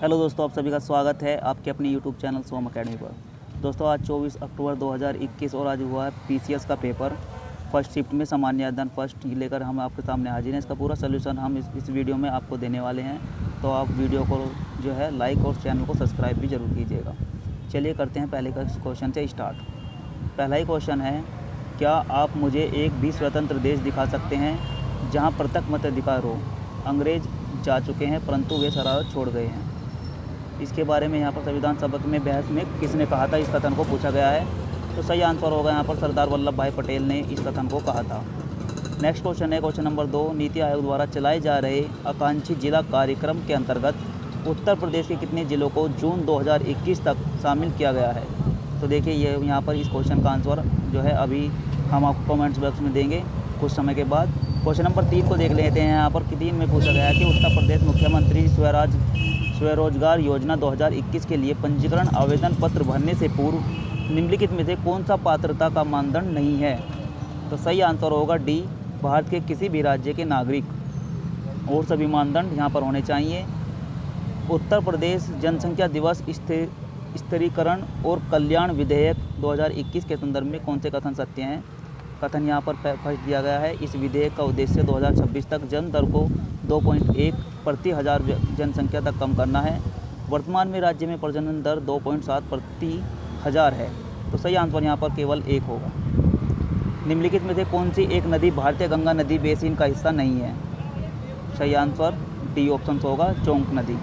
Hello दोस्तों, आप सभी का स्वागत है आपके अपने यूट्यूब चैनल सोम अकेडमी पर। दोस्तों, आज 24 अक्टूबर 2021 और आज हुआ है पीसीएस का पेपर फर्स्ट शिफ्ट में सामान्य अध्ययन फर्स्ट लेकर हम आपके सामने हाजिर हैं। इसका पूरा सोल्यूशन हम इस वीडियो में आपको देने वाले हैं, तो आप वीडियो को जो है लाइक और चैनल को सब्सक्राइब भी ज़रूर कीजिएगा। चलिए करते हैं पहले का क्वेश्चन से स्टार्ट। पहला ही क्वेश्चन है, क्या आप मुझे एक भी स्वतंत्र देश दिखा सकते हैं जहाँ पृथक मताधिकार हो? अंग्रेज जा चुके हैं परंतु वे शरारत छोड़ गए हैं। इसके बारे में यहाँ पर संविधान सभा में बहस में किसने कहा था, इस कथन को पूछा गया है। तो सही आंसर होगा यहाँ पर सरदार वल्लभ भाई पटेल ने इस कथन को कहा था। नेक्स्ट क्वेश्चन है क्वेश्चन नंबर 2। नीति आयोग द्वारा चलाए जा रहे आकांक्षी जिला कार्यक्रम के अंतर्गत उत्तर प्रदेश के कितने जिलों को जून 2021 तक शामिल किया गया है? तो देखिए, ये यहाँ पर इस क्वेश्चन का आंसर जो है अभी हम आपको कमेंट्स बॉक्स में देंगे कुछ समय के बाद। क्वेश्चन नंबर 3 को देख लेते हैं। यहाँ पर 3 में पूछा गया है कि उत्तर प्रदेश मुख्यमंत्री स्वरोजगार योजना 2021 के लिए पंजीकरण आवेदन पत्र भरने से पूर्व निम्नलिखित में से कौन सा पात्रता का मानदंड नहीं है? तो सही आंसर होगा डी, भारत के किसी भी राज्य के नागरिक। और सभी मानदंड यहाँ पर होने चाहिए। उत्तर प्रदेश जनसंख्या दिवस स्थिरीकरण और कल्याण विधेयक 2021 के संदर्भ में कौन से कथन सत्य हैं? कथन यहाँ पर फर्स्ट दिया गया है, इस विधेयक का उद्देश्य 2026 तक जन्म दर को 2.1 प्रति हजार जनसंख्या तक कम करना है। वर्तमान में राज्य में प्रजनन दर 2.7 प्रति हजार है। तो सही आंसर यहाँ पर केवल एक होगा। निम्नलिखित में से कौन सी एक नदी भारतीय गंगा नदी बेसिन का हिस्सा नहीं है? सही आंसर डी ऑप्शन होगा, चोंक नदी।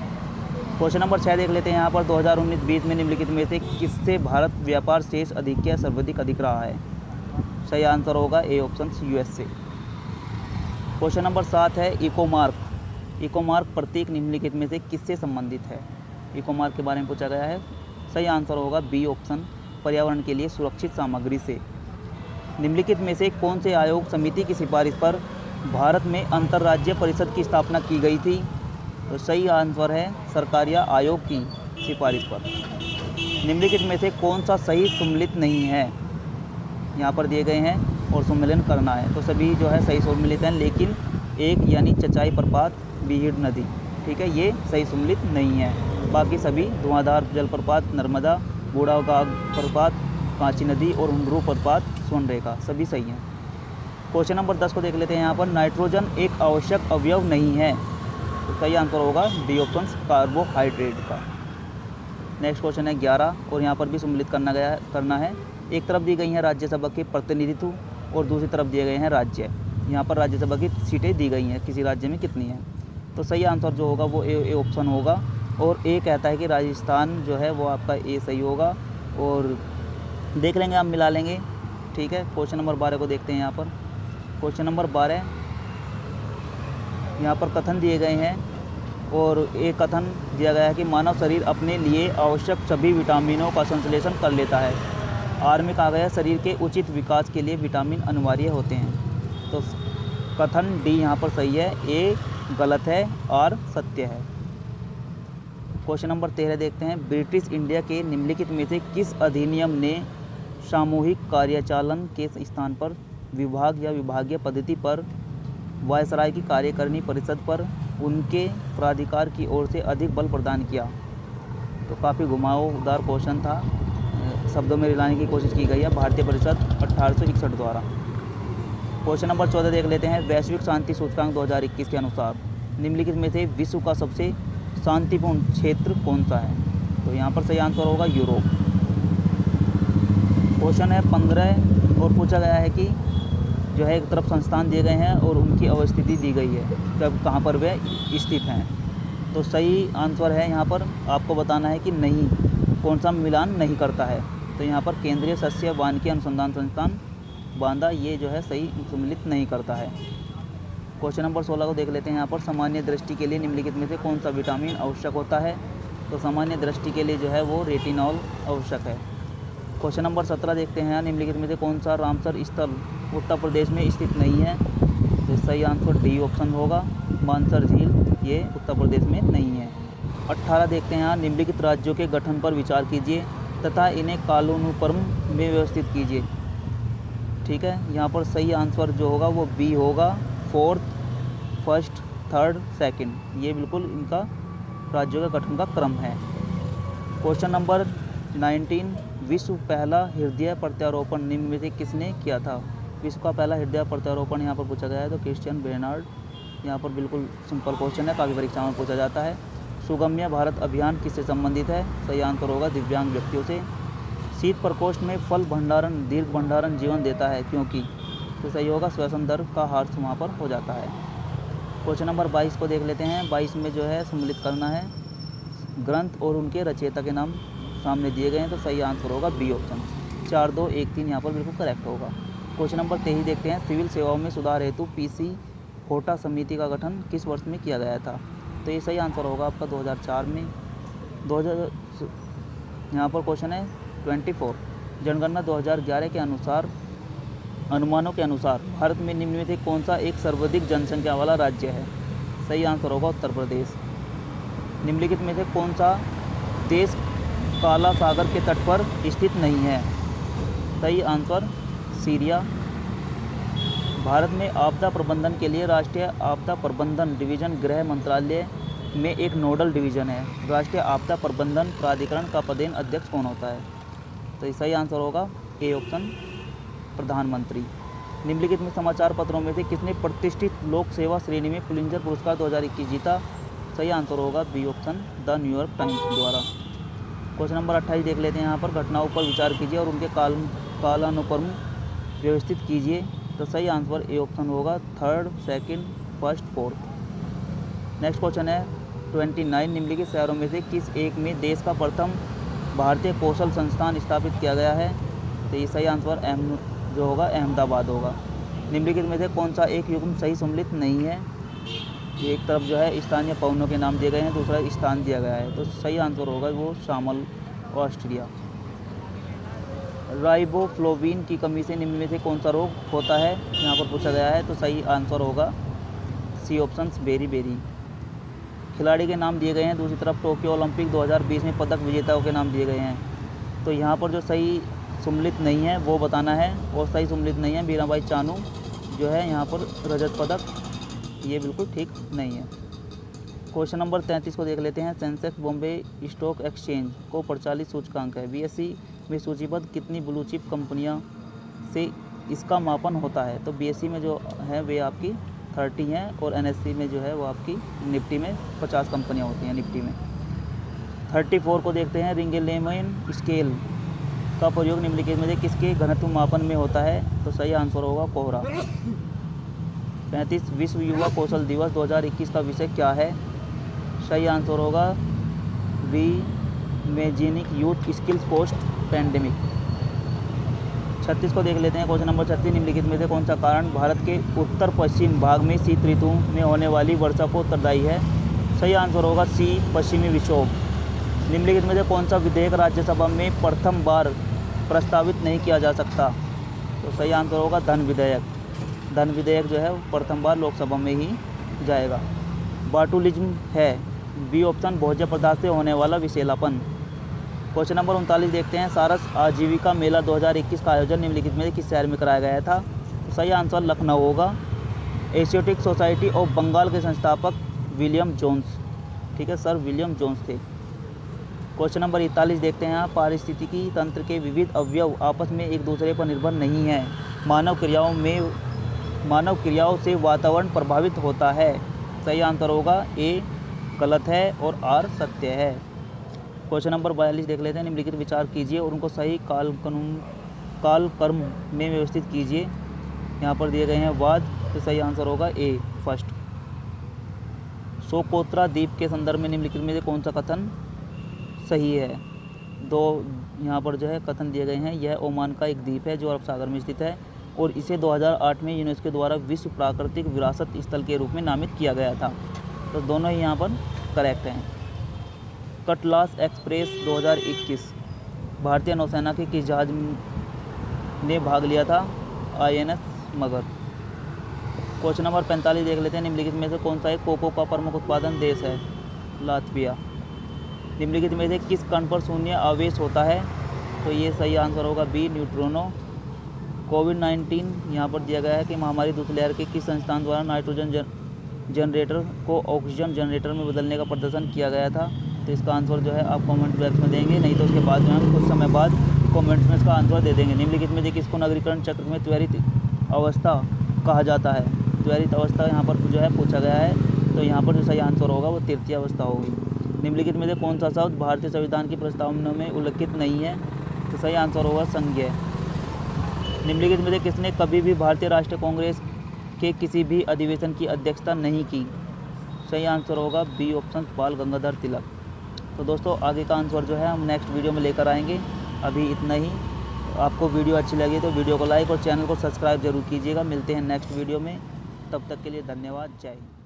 क्वेश्चन नंबर 6 देख लेते हैं। यहाँ पर 2019-20 में निम्नलिखित में से किससे भारत व्यापार शेष अधिक सर्वाधिक अधिक रहा है? सही आंसर होगा A option, USA. Question number 7 है इकोमार्क। इकोमार्क प्रतीक निम्नलिखित में से किससे संबंधित है? इकोमार्क के बारे में पूछा गया है। सही आंसर होगा बी ऑप्शन, पर्यावरण के लिए सुरक्षित सामग्री से। निम्नलिखित में से कौन से आयोग समिति की सिफारिश पर भारत में अंतर्राज्यीय परिषद की स्थापना की गई थी? तो सही आंसर है सरकारिया आयोग की सिफारिश पर। निम्नलिखित में से कौन सा सही सम्मिलित नहीं है? यहाँ पर दिए गए हैं और सम्मेलन करना है, तो सभी जो है सही सम्मिलित हैं, लेकिन एक यानी चचाई प्रपात बीहिड़ नदी, ठीक है, ये सही सम्मिलित नहीं है। बाकी सभी धुआंधार जलप्रपात नर्मदा, बूढ़ाघाघ प्रपात कांची नदी और उमरू प्रपात स्वर्णरेखा सभी सही हैं। क्वेश्चन नंबर 10 को देख लेते हैं। यहाँ पर नाइट्रोजन एक आवश्यक अवयव नहीं है। तो सही आंसर होगा डी ऑप्शन, कार्बोहाइड्रेट का। नेक्स्ट क्वेश्चन है 11 और यहाँ पर भी सम्मिलित करना है। एक तरफ दी गई हैं राज्यसभा के प्रतिनिधित्व और दूसरी तरफ दिए गए हैं राज्य। यहाँ पर राज्यसभा की सीटें दी गई हैं, किसी राज्य में कितनी हैं? तो सही आंसर जो होगा वो ए ऑप्शन होगा। और ए कहता है कि राजस्थान जो है वो आपका ए सही होगा, और देख लेंगे, हम मिला लेंगे, ठीक है। क्वेश्चन नंबर 12 को देखते हैं। यहाँ पर क्वेश्चन नंबर 12, यहाँ पर कथन दिए गए हैं और एक कथन दिया गया है कि मानव शरीर अपने लिए आवश्यक सभी विटामिनों का संश्लेषण कर लेता है। आर में कहा गया है शरीर के उचित विकास के लिए विटामिन अनिवार्य होते हैं। तो कथन डी यहाँ पर सही है, ए गलत है, आर सत्य है। क्वेश्चन नंबर 13 देखते हैं। ब्रिटिश इंडिया के निम्नलिखित में से किस अधिनियम ने सामूहिक कार्यचालन के स्थान पर विभाग या विभागीय पद्धति पर वायसराय की कार्यकारिणी परिषद पर उनके प्राधिकार की ओर से अधिक बल प्रदान किया? तो काफ़ी घुमावदार क्वेश्चन था, शब्दों में लाने की कोशिश की गई है। भारतीय परिषद 1861 द्वारा। क्वेश्चन नंबर 14 देख लेते हैं। वैश्विक शांति सूचकांक 2021 के अनुसार निम्नलिखित में से विश्व का सबसे शांतिपूर्ण क्षेत्र कौन सा है? तो यहाँ पर सही आंसर होगा यूरोप। क्वेश्चन है 15 और पूछा गया है कि जो है एक तरफ संस्थान दिए गए हैं और उनकी अवस्थिति दी गई है, कब कहाँ पर वे स्थित हैं। तो सही आंसर है यहाँ पर आपको बताना है कि नहीं, कौन सा मिलान नहीं करता है। तो यहाँ पर केंद्रीय शस्य वानिकी अनुसंधान संस्थान बांदा, ये जो है सही सम्मिलित नहीं करता है। क्वेश्चन नंबर 16 को देख लेते हैं। यहाँ पर सामान्य दृष्टि के लिए निम्नलिखित में से कौन सा विटामिन आवश्यक होता है? तो सामान्य दृष्टि के लिए जो है वो रेटिनॉल आवश्यक है। क्वेश्चन नंबर 17 देखते हैं। निम्नलिखित में से कौन सा रामसर स्थल उत्तर प्रदेश में स्थित नहीं है? तो सही आंसर डी ऑप्शन होगा, मानसर झील, ये उत्तर प्रदेश में नहीं है। 18 देखते हैं। निम्नलिखित राज्यों के गठन पर विचार कीजिए तथा इन्हें कालानुक्रम में व्यवस्थित कीजिए, ठीक है। यहाँ पर सही आंसर जो होगा वो बी होगा, फोर्थ, फर्स्ट, थर्ड, सेकंड, ये बिल्कुल इनका राज्यों के गठन का क्रम है। क्वेश्चन नंबर 19, विश्व पहला हृदय प्रत्यारोपण निम्न में से किसने किया था? विश्व का पहला हृदय प्रत्यारोपण यहाँ पर पूछा गया है तो क्रिश्चियन बेर्नार्ड। यहाँ पर बिल्कुल सिंपल क्वेश्चन है, काफ़ी परीक्षाओं में पूछा जाता है। सुगम्य भारत अभियान किससे संबंधित है? सही आंसर होगा दिव्यांग व्यक्तियों से। शीत प्रकोष्ठ में फल भंडारण दीर्घ भंडारण जीवन देता है क्योंकि? तो सही होगा श्वसन दर का ह्रास वहाँ पर हो जाता है। क्वेश्चन नंबर 22 को देख लेते हैं। 22 में जो है सम्मिलित करना है। ग्रंथ और उनके रचयिता के नाम सामने दिए गए हैं तो सही आंसर होगा बी ऑप्शन। 4, 2, 1, 3 यहाँ पर बिल्कुल करेक्ट होगा। क्वेश्चन नंबर 23 देखते हैं। सिविल सेवाओं में सुधार हेतु पीसी होटा समिति का गठन किस वर्ष में किया गया था? तो ये सही आंसर होगा आपका 2004 में। 2000 यहाँ पर क्वेश्चन है 24, जनगणना 2011 के अनुसार अनुमानों के अनुसार भारत में निम्न में से कौन सा एक सर्वाधिक जनसंख्या वाला राज्य है? सही आंसर होगा उत्तर प्रदेश। निम्नलिखित में से कौन सा देश काला सागर के तट पर स्थित नहीं है? सही आंसर सीरिया। भारत में आपदा प्रबंधन के लिए राष्ट्रीय आपदा प्रबंधन डिवीज़न गृह मंत्रालय में एक नोडल डिवीज़न है। राष्ट्रीय आपदा प्रबंधन प्राधिकरण का पदेन अध्यक्ष कौन होता है? तो सही आंसर होगा ए ऑप्शन प्रधानमंत्री। निम्नलिखित में समाचार पत्रों में से किसने प्रतिष्ठित लोक सेवा श्रेणी में पुलिंजर पुरस्कार 2021 जीता? सही आंसर होगा B option the New York Times द्वारा। क्वेश्चन नंबर 28 देख लेते हैं। यहाँ पर घटनाओं पर विचार कीजिए और उनके कालानुक्रम व्यवस्थित कीजिए। तो सही आंसर ए ऑप्शन होगा 3rd, 2nd, 1st, 4th। Next question है 29, निम्नलिखित शहरों में से किस एक में देश का प्रथम भारतीय कौशल संस्थान स्थापित किया गया है? तो ये सही आंसर जो होगा अहमदाबाद होगा। निम्नलिखित में से कौन सा एक युग्म सही सम्मिलित नहीं है? एक तरफ जो है स्थानीय पवनों के नाम दिए गए हैं, दूसरा स्थान दिया गया है तो सही आंसर होगा वो शामल ऑस्ट्रिया। राइबोफ्लोविन की कमी से निम्न में से कौन सा रोग होता है? यहाँ पर पूछा गया है तो सही आंसर होगा सी ऑप्शन बेरी। खिलाड़ी के नाम दिए गए हैं, दूसरी तरफ टोक्यो ओलंपिक 2020 में पदक विजेताओं के नाम दिए गए हैं। तो यहाँ पर जो सही सम्मिलित नहीं है वो बताना है और सही सम्मिलित नहीं है मीराबाई चानू जो है यहाँ पर रजत पदक, ये बिल्कुल ठीक नहीं है। क्वेश्चन नंबर 33 को देख लेते हैं। सेंसेक्स बॉम्बे स्टॉक एक्सचेंज को प्रचलित सूचकांक है। बीएसई में सूचीबद्ध कितनी ब्लू चिप कंपनियां से इसका मापन होता है? तो बीएसई में जो है वे आपकी 30 हैं और एनएससी में जो है वो आपकी निफ्टी में 50 कंपनियां होती हैं निफ्टी में। 34 को देखते हैं। रिंगलेमन स्केल का प्रयोग निम्नलिखित में से किसके घनत्व मापन में होता है? तो सही आंसर होगा कोहरा। 35, विश्व युवा कौशल दिवस 2021 का विषय क्या है? सही आंसर होगा री imagining youth skills post pandemic. 36 को देख लेते हैं। क्वेश्चन नंबर 36, निम्नलिखित में से कौन सा कारण भारत के उत्तर पश्चिम भाग में शीत ऋतु में होने वाली वर्षा को उत्तरदायी है? सही आंसर होगा सी पश्चिमी विक्षोभ। निम्नलिखित में से कौन सा विधेयक राज्यसभा में प्रथम बार प्रस्तावित नहीं किया जा सकता? तो सही आंसर होगा धन विधेयक। धन विधेयक जो है प्रथम बार लोकसभा में ही जाएगा। बाटुलिज्म है बी ऑप्शन भोज्य पदार्थ से होने वाला विषैलापन। क्वेश्चन नंबर 39 देखते हैं। सारस आजीविका मेला 2021 का आयोजन निम्नलिखित में किस शहर में कराया गया था? तो सही आंसर लखनऊ होगा। एशियाटिक सोसाइटी ऑफ बंगाल के संस्थापक विलियम जोन्स, ठीक है, सर विलियम जोन्स थे। क्वेश्चन नंबर 41 देखते हैं। पारिस्थितिकी तंत्र के विविध अवयव आपस में एक दूसरे पर निर्भर नहीं हैं। मानव क्रियाओं से वातावरण प्रभावित होता है। सही आंसर होगा ए गलत है और आर सत्य है। क्वेश्चन नंबर 42 देख लेते हैं। निम्नलिखित विचार कीजिए और उनको सही काल कर्म में व्यवस्थित कीजिए। यहाँ पर दिए गए हैं वाद, तो सही आंसर होगा ए फर्स्ट। सोकोत्रा द्वीप के संदर्भ में निम्नलिखित में से कौन सा कथन सही है? दो यहाँ पर जो है कथन दिए गए हैं। यह ओमान का एक द्वीप है जो अरब सागर में स्थित है और इसे 2008 में यूनेस्को द्वारा विश्व प्राकृतिक विरासत स्थल के रूप में नामित किया गया था। तो दोनों ही यहाँ पर करेक्ट हैं। कटलास एक्सप्रेस 2021 भारतीय नौसेना के किस जहाज ने भाग लिया था? INS मगर। क्वेश्चन नंबर 45 देख लेते हैं। निम्नलिखित में से कौन सा एक कोको का प्रमुख उत्पादन देश है? लातविया। निम्नलिखित में से किस कण पर शून्य आवेश होता है? तो ये सही आंसर होगा बी न्यूट्रिनो। कोविड-19 यहाँ पर दिया गया है कि महामारी दूसरी लहर के किस संस्थान द्वारा जनरेटर को ऑक्सीजन जनरेटर में बदलने का प्रदर्शन किया गया था। तो इसका आंसर जो है आप कमेंट बॉक्स में देंगे, नहीं तो उसके बाद जो है कुछ समय बाद कमेंट्स में इसका आंसर दे देंगे। निम्नलिखित में देखिए इसको नगरीकरण चक्र में त्वरित अवस्था कहा जाता है। त्वरित अवस्था यहाँ पर जो है पूछा गया है, तो यहाँ पर जो सही आंसर होगा वो तृतीय अवस्था होगी। निम्नलिखित में से कौन सा शब्द भारतीय संविधान की प्रस्तावना में उल्लिखित नहीं है? तो सही आंसर होगा संज्ञेय। निम्नलिखित में से किसने कभी भी भारतीय राष्ट्रीय कांग्रेस के किसी भी अधिवेशन की अध्यक्षता नहीं की? सही आंसर होगा बी ऑप्शन, बाल गंगाधर तिलक। तो दोस्तों आगे का आंसर जो है हम नेक्स्ट वीडियो में लेकर आएंगे। अभी इतना ही। आपको वीडियो अच्छी लगी तो वीडियो को लाइक और चैनल को सब्सक्राइब जरूर कीजिएगा। मिलते हैं नेक्स्ट वीडियो में, तब तक के लिए धन्यवाद। जय हिंद।